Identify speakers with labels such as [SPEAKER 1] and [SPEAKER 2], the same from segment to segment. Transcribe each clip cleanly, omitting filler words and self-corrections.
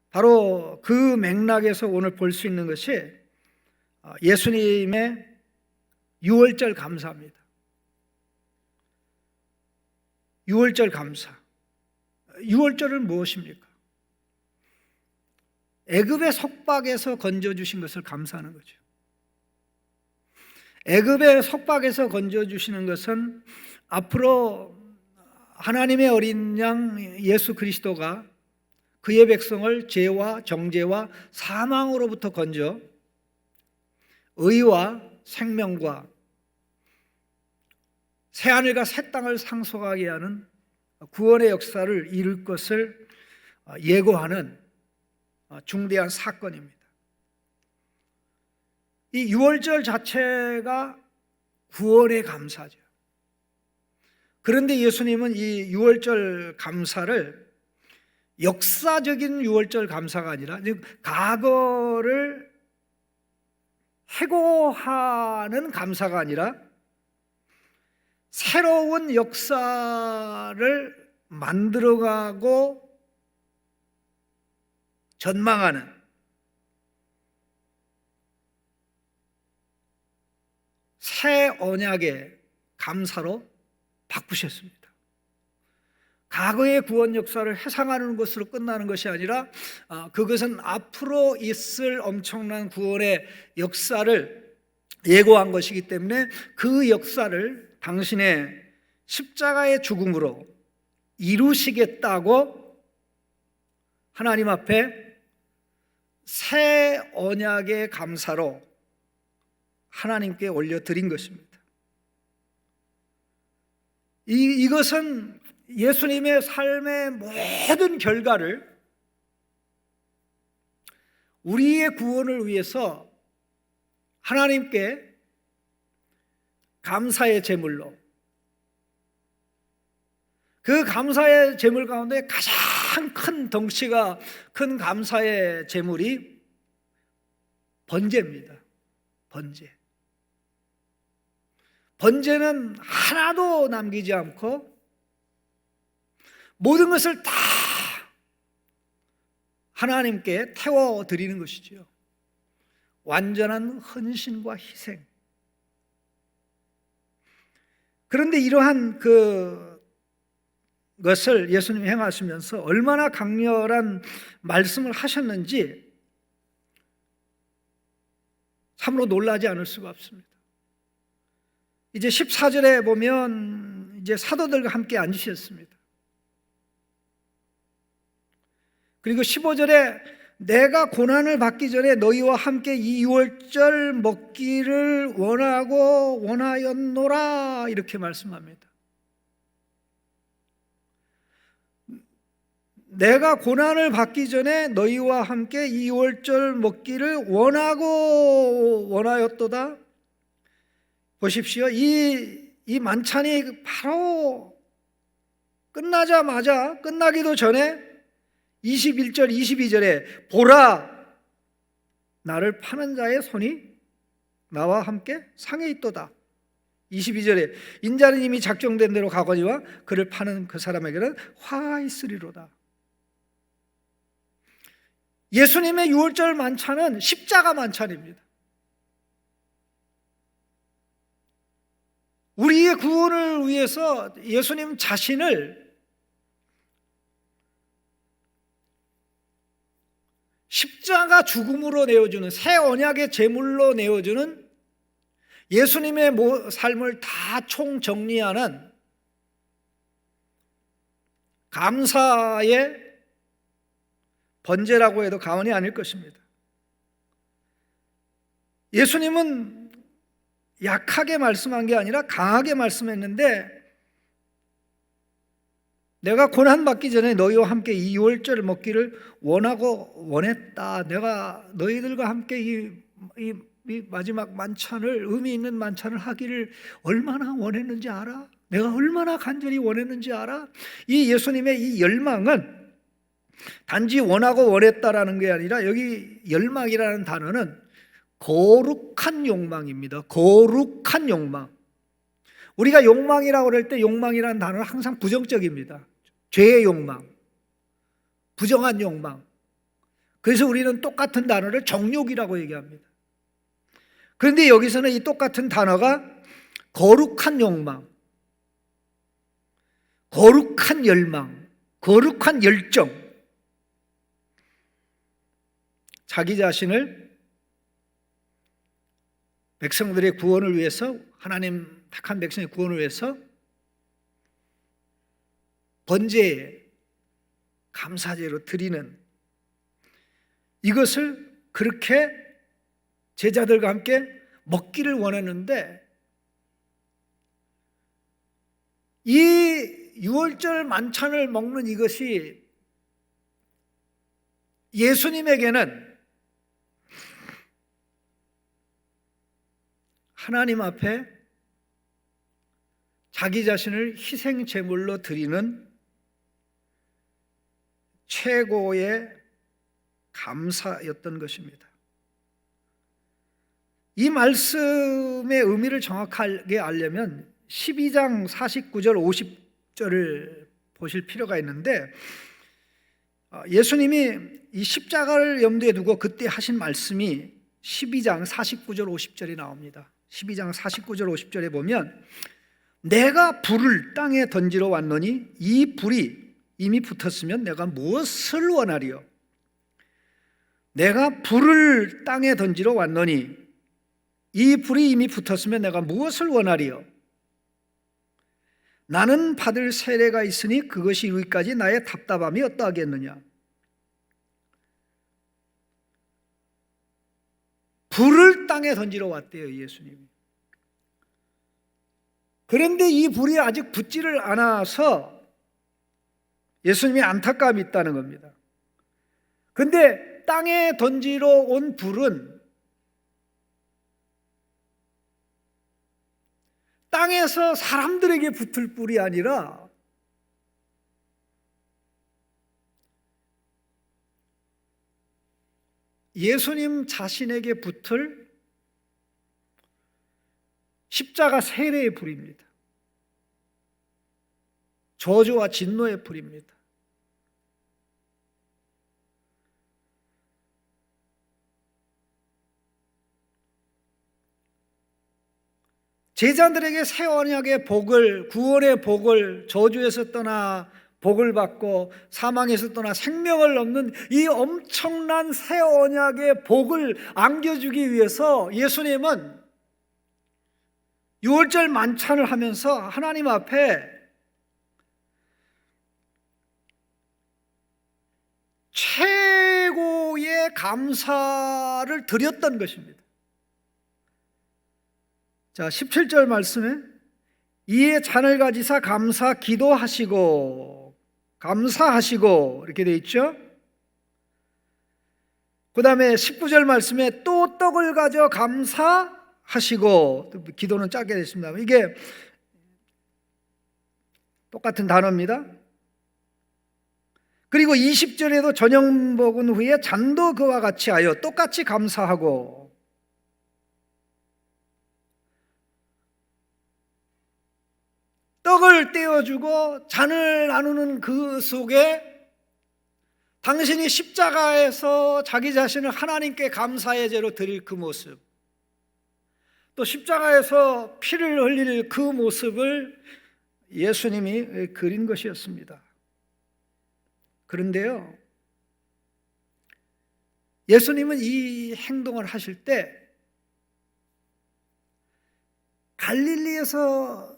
[SPEAKER 1] 바로 그 맥락에서 오늘 볼 수 있는 것이 예수님의 유월절 감사입니다. 유월절 감사. 유월절은 무엇입니까? 애굽의 속박에서 건져주신 것을 감사하는 거죠. 애굽의 속박에서 건져주시는 것은 앞으로 하나님의 어린 양 예수 그리스도가 그의 백성을 죄와 정죄와 사망으로부터 건져 의와 생명과 새하늘과 새 땅을 상속하게 하는 구원의 역사를 이룰 것을 예고하는 중대한 사건입니다. 이 유월절 자체가 구원의 감사죠. 그런데 예수님은 이 유월절 감사를 역사적인 유월절 감사가 아니라 과거를 해고하는 감사가 아니라 새로운 역사를 만들어가고 전망하는 새 언약의 감사로 바꾸셨습니다. 과거의 구원 역사를 회상하는 것으로 끝나는 것이 아니라 그것은 앞으로 있을 엄청난 구원의 역사를 예고한 것이기 때문에 그 역사를 당신의 십자가의 죽음으로 이루시겠다고 하나님 앞에 새 언약의 감사로 하나님께 올려드린 것입니다. 이것은 예수님의 삶의 모든 결과를 우리의 구원을 위해서 하나님께 감사의 제물로, 그 감사의 제물 가운데 가장 큰 덩치가 큰 감사의 제물이 번제입니다. 번제는 하나도 남기지 않고 모든 것을 다 하나님께 태워드리는 것이죠. 완전한 헌신과 희생. 그런데 이러한 것을 예수님이 행하시면서 얼마나 강렬한 말씀을 하셨는지 참으로 놀라지 않을 수가 없습니다. 이제 14절에 보면 이제 사도들과 함께 앉으셨습니다. 그리고 15절에 내가 고난을 받기 전에 너희와 함께 이 유월절 먹기를 원하였노라 이렇게 말씀합니다. 내가 고난을 받기 전에 너희와 함께 이 유월절 먹기를 원하였도다. 보십시오. 이 만찬이 바로 끝나기도 전에 21절, 22절에 보라, 나를 파는 자의 손이 나와 함께 상에 있도다. 22절에 인자는 이미 작정된 대로 가거니와 그를 파는 그 사람에게는 화가 있으리로다. 예수님의 유월절 만찬은 십자가 만찬입니다. 우리의 구원을 위해서 예수님 자신을 십자가 죽음으로 내어주는 새 언약의 제물로 내어주는 예수님의 삶을 다 총정리하는 감사의 번제라고 해도 과언이 아닐 것입니다. 예수님은 약하게 말씀한 게 아니라 강하게 말씀했는데 내가 고난받기 전에 너희와 함께 이 유월절을 먹기를 원했다. 내가 너희들과 함께 이 마지막 만찬을, 의미 있는 만찬을 하기를 얼마나 원했는지 알아? 내가 얼마나 간절히 원했는지 알아? 이 예수님의 이 열망은 단지 원했다라는 게 아니라 여기 열망이라는 단어는 거룩한 욕망입니다. 거룩한 욕망. 우리가 욕망이라고 그럴 때 욕망이라는 단어는 항상 부정적입니다. 죄의 욕망, 부정한 욕망. 그래서 우리는 똑같은 단어를 정욕이라고 얘기합니다. 그런데 여기서는 이 똑같은 단어가 거룩한 욕망, 거룩한 열망, 거룩한 열정, 자기 자신을 백성들의 구원을 위해서, 하나님 택한 백성의 구원을 위해서 번제에 감사제로 드리는, 이것을 그렇게 제자들과 함께 먹기를 원했는데, 이 유월절 만찬을 먹는 이것이 예수님에게는 하나님 앞에 자기 자신을 희생 제물로 드리는 최고의 감사였던 것입니다. 이 말씀의 의미를 정확하게 알려면 12장 49절 50절을 보실 필요가 있는데, 예수님이 이 십자가를 염두에 두고 그때 하신 말씀이 12장 49절 50절이 나옵니다. 12장 49절 50절에 보면, 내가 불을 땅에 던지러 왔노니 이 불이 이미 붙었으면 내가 무엇을 원하리요? 내가 불을 땅에 던지러 왔노니 이 불이 이미 붙었으면 내가 무엇을 원하리요? 나는 받을 세례가 있으니 그것이 이루기까지 나의 답답함이 어떠하겠느냐? 불을 땅에 던지러 왔대요, 예수님이. 그런데 이 불이 아직 붙지를 않아서 예수님이 안타까움이 있다는 겁니다. 그런데 땅에 던지러 온 불은 땅에서 사람들에게 붙을 불이 아니라 예수님 자신에게 붙을 십자가 세례의 불입니다. 저주와 진노의 불입니다. 제자들에게 새 언약의 복을, 구원의 복을, 저주에서 떠나 복을 받고 사망에서 떠나 생명을 얻는 이 엄청난 새 언약의 복을 안겨주기 위해서 예수님은 유월절 만찬을 하면서 하나님 앞에 최고의 감사를 드렸던 것입니다. 자, 17절 말씀에 이에 잔을 가지사 감사하시고 이렇게 되어 있죠. 그 다음에 19절 말씀에 또 떡을 가져 감사하시고, 기도는 짧게 됐습니다. 이게 똑같은 단어입니다. 그리고 20절에도 저녁 먹은 후에 잔도 그와 같이 하여 똑같이 감사하고, 떡을 떼어주고 잔을 나누는 그 속에 당신이 십자가에서 자기 자신을 하나님께 감사의 제로 드릴 그 모습, 또 십자가에서 피를 흘릴 그 모습을 예수님이 그린 것이었습니다. 그런데요, 예수님은 이 행동을 하실 때 갈릴리에서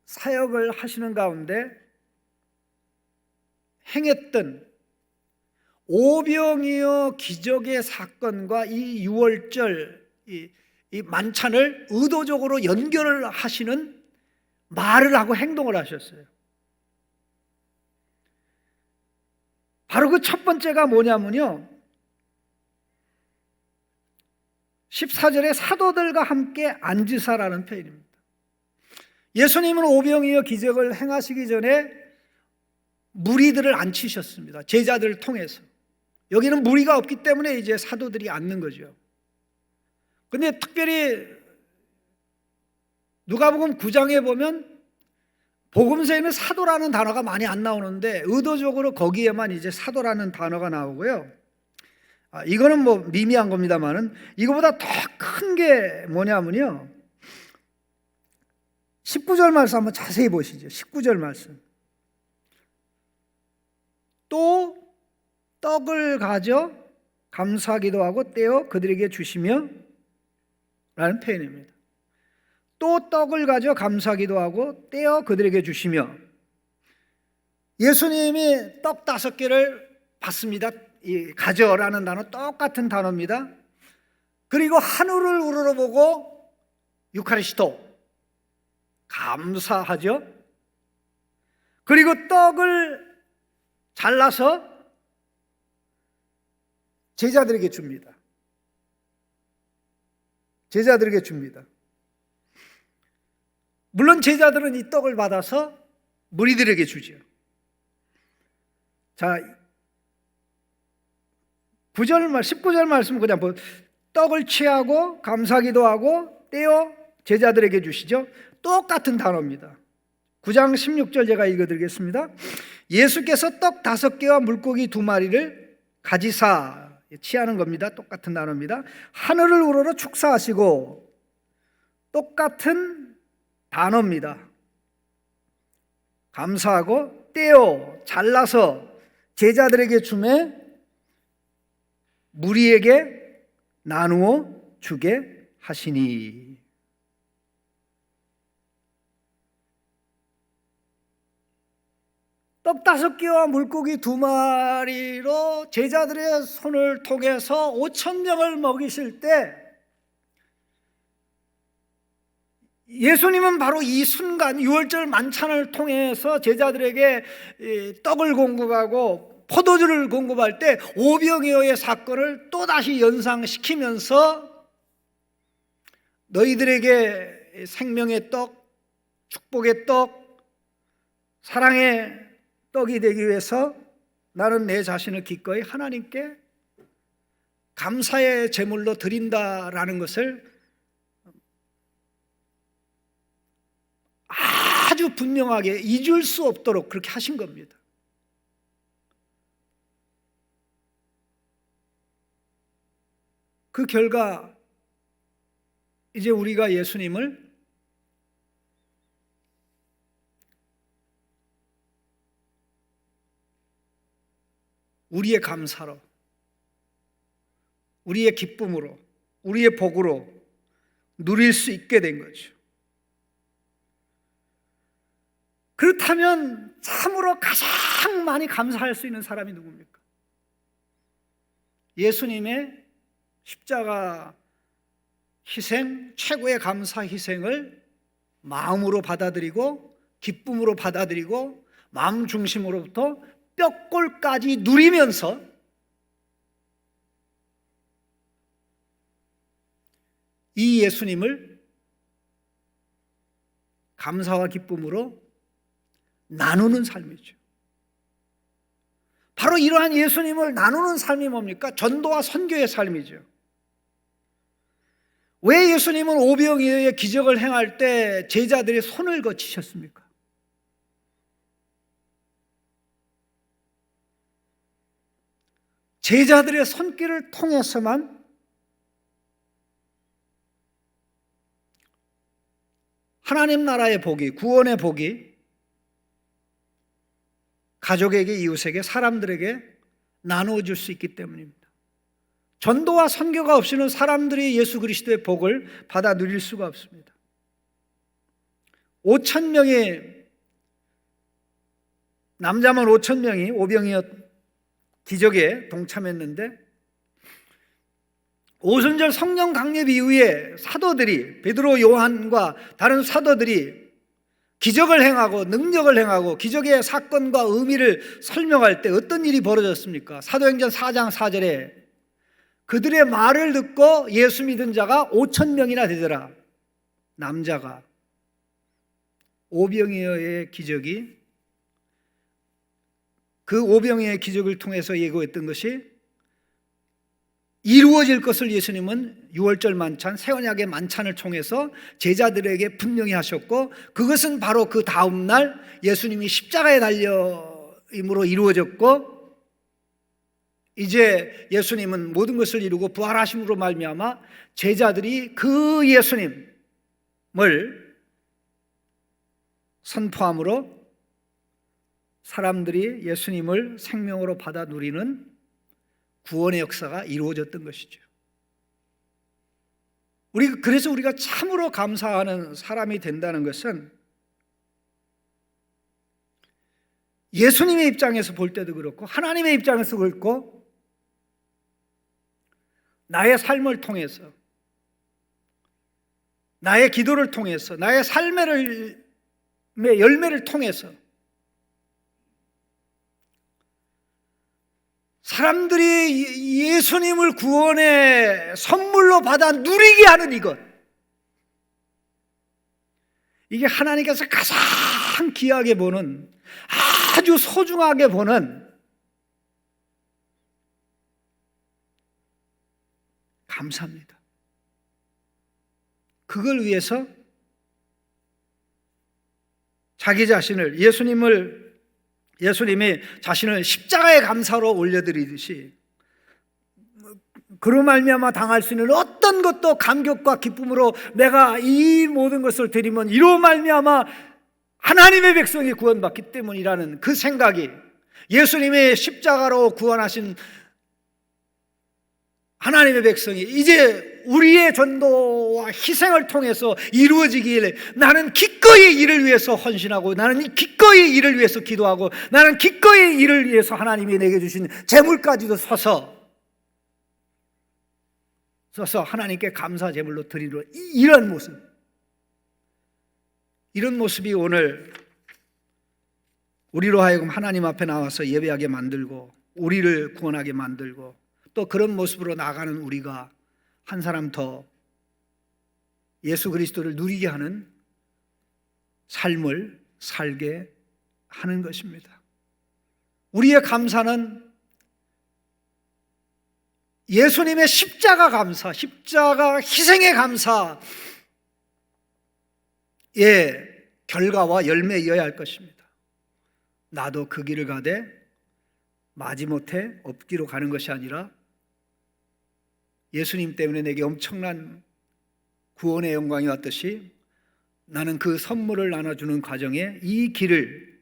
[SPEAKER 1] 사역을 하시는 가운데 행했던 오병이어 기적의 사건과 이 유월절 이 만찬을 의도적으로 연결을 하시는 말을 하고 행동을 하셨어요. 바로 그 첫 번째가 뭐냐면요, 14절에 사도들과 함께 앉으사라는 표현입니다. 예수님은 오병이어 기적을 행하시기 전에 무리들을 앉히셨습니다. 제자들을 통해서. 여기는 무리가 없기 때문에 이제 사도들이 앉는 거죠. 근데 특별히 누가복음 9장에 보면 복음서에는 사도라는 단어가 많이 안 나오는데 의도적으로 거기에만 이제 사도라는 단어가 나오고요. 이거는 뭐 미미한 겁니다만은 이거보다 더 큰 게 뭐냐면요, 19절 말씀 한번 자세히 보시죠. 19절 말씀. 또 떡을 가져 감사하기도 하고 떼어 그들에게 주시며 라는 표현입니다. 또 떡을 가져 감사하기도 하고 떼어 그들에게 주시며. 예수님이 떡 5개를 받습니다. 이 가져라는 단어 똑같은 단어입니다. 그리고 하늘을 우러러보고 유카리스토, 감사하죠. 그리고 떡을 잘라서 제자들에게 줍니다. 제자들에게 줍니다. 물론 제자들은 이 떡을 받아서 무리들에게 주죠. 자, 19절 말씀 그냥 떡을 취하고 감사기도 하고 떼어 제자들에게 주시죠. 똑같은 단어입니다. 9장 16절 제가 읽어드리겠습니다. 예수께서 떡 5개와 물고기 2마리를 가지사, 취하는 겁니다. 똑같은 단어입니다. 하늘을 우러러 축사하시고, 똑같은 단어입니다. 감사하고 떼어 잘라서 제자들에게 주매 무리에게 나누어 주게 하시니. 떡 5개와 물고기 2마리로 제자들의 손을 통해서 5,000명을 먹이실 때 예수님은 바로 이 순간 유월절 만찬을 통해서 제자들에게 떡을 공급하고 포도주를 공급할 때 오병이어의 사건을 또다시 연상시키면서 너희들에게 생명의 떡, 축복의 떡, 사랑의 떡이 되기 위해서 나는 내 자신을 기꺼이 하나님께 감사의 제물로 드린다라는 것을 아주 분명하게 잊을 수 없도록 그렇게 하신 겁니다. 그 결과 이제 우리가 예수님을 우리의 감사로, 우리의 기쁨으로, 우리의 복으로 누릴 수 있게 된 거죠. 그렇다면 참으로 가장 많이 감사할 수 있는 사람이 누굽니까? 예수님의 십자가 희생, 최고의 감사 희생을 마음으로 받아들이고 기쁨으로 받아들이고 마음 중심으로부터 뼈골까지 누리면서 이 예수님을 감사와 기쁨으로 나누는 삶이죠. 바로 이러한 예수님을 나누는 삶이 뭡니까? 전도와 선교의 삶이죠. 왜 예수님은 오병이어의 기적을 행할 때 제자들의 손을 거치셨습니까? 제자들의 손길을 통해서만 하나님 나라의 복이, 구원의 복이 가족에게, 이웃에게, 사람들에게 나누어질 수 있기 때문입니다. 전도와 선교가 없이는 사람들이 예수 그리스도의 복을 받아 누릴 수가 없습니다. 5,000명의 남자만 5,000명이 오병이어 기적에 동참했는데 오순절 성령 강림 이후에 사도들이, 베드로, 요한과 다른 사도들이 기적을 행하고 능력을 행하고 기적의 사건과 의미를 설명할 때 어떤 일이 벌어졌습니까? 사도행전 4장 4절에 그들의 말을 듣고 예수 믿은 자가 5,000명이나 되더라. 남자가. 오병이어의 기적이, 그 오병이어의 기적을 통해서 예고했던 것이 이루어질 것을 예수님은 유월절 만찬, 새 언약의 만찬을 통해서 제자들에게 분명히 하셨고, 그것은 바로 그 다음 날 예수님이 십자가에 달려임으로 이루어졌고, 이제 예수님은 모든 것을 이루고 부활하심으로 말미암아 제자들이 그 예수님을 선포함으로 사람들이 예수님을 생명으로 받아 누리는 구원의 역사가 이루어졌던 것이죠. 그래서 우리가 참으로 감사하는 사람이 된다는 것은 예수님의 입장에서 볼 때도 그렇고 하나님의 입장에서 그렇고 나의 삶을 통해서, 나의 기도를 통해서, 나의 삶의 열매를 통해서 사람들이 예수님을 구원의 선물로 받아 누리게 하는 이것, 이게 하나님께서 가장 귀하게 보는, 아주 소중하게 보는 감사합니다. 그걸 위해서 자기 자신을, 예수님이 자신을 십자가의 감사로 올려드리듯이 그로 말미암아 당할 수 있는 어떤 것도 감격과 기쁨으로 내가 이 모든 것을 드리면 이로 말미암아 하나님의 백성이 구원받기 때문이라는 그 생각이, 예수님의 십자가로 구원하신 하나님의 백성이 이제 우리의 전도와 희생을 통해서 이루어지기에 나는 기꺼이 이를 위해서 헌신하고, 나는 기꺼이 이를 위해서 기도하고, 나는 기꺼이 이를 위해서 하나님이 내게 주신 재물까지도 서서 하나님께 감사 제물로 드리는 이런 모습이 오늘 우리로 하여금 하나님 앞에 나와서 예배하게 만들고 우리를 구원하게 만들고 또 그런 모습으로 나가는 우리가 한 사람 더 예수 그리스도를 누리게 하는 삶을 살게 하는 것입니다. 우리의 감사는 예수님의 십자가 감사, 십자가 희생의 감사의 결과와 열매이어야 할 것입니다. 나도 그 길을 가되 마지못해 없기로 가는 것이 아니라 예수님 때문에 내게 엄청난 구원의 영광이 왔듯이 나는 그 선물을 나눠주는 과정에 이 길을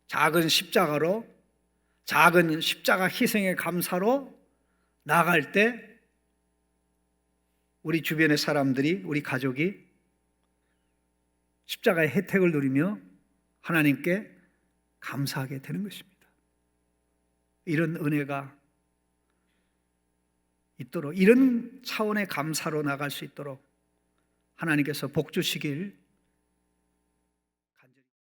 [SPEAKER 1] 작은 십자가 희생의 감사로 나아갈 때 우리 주변의 사람들이, 우리 가족이 십자가의 혜택을 누리며 하나님께 감사하게 되는 것입니다. 이런 은혜가 있도록, 이런 차원의 감사로 나갈 수 있도록 하나님께서 복 주시길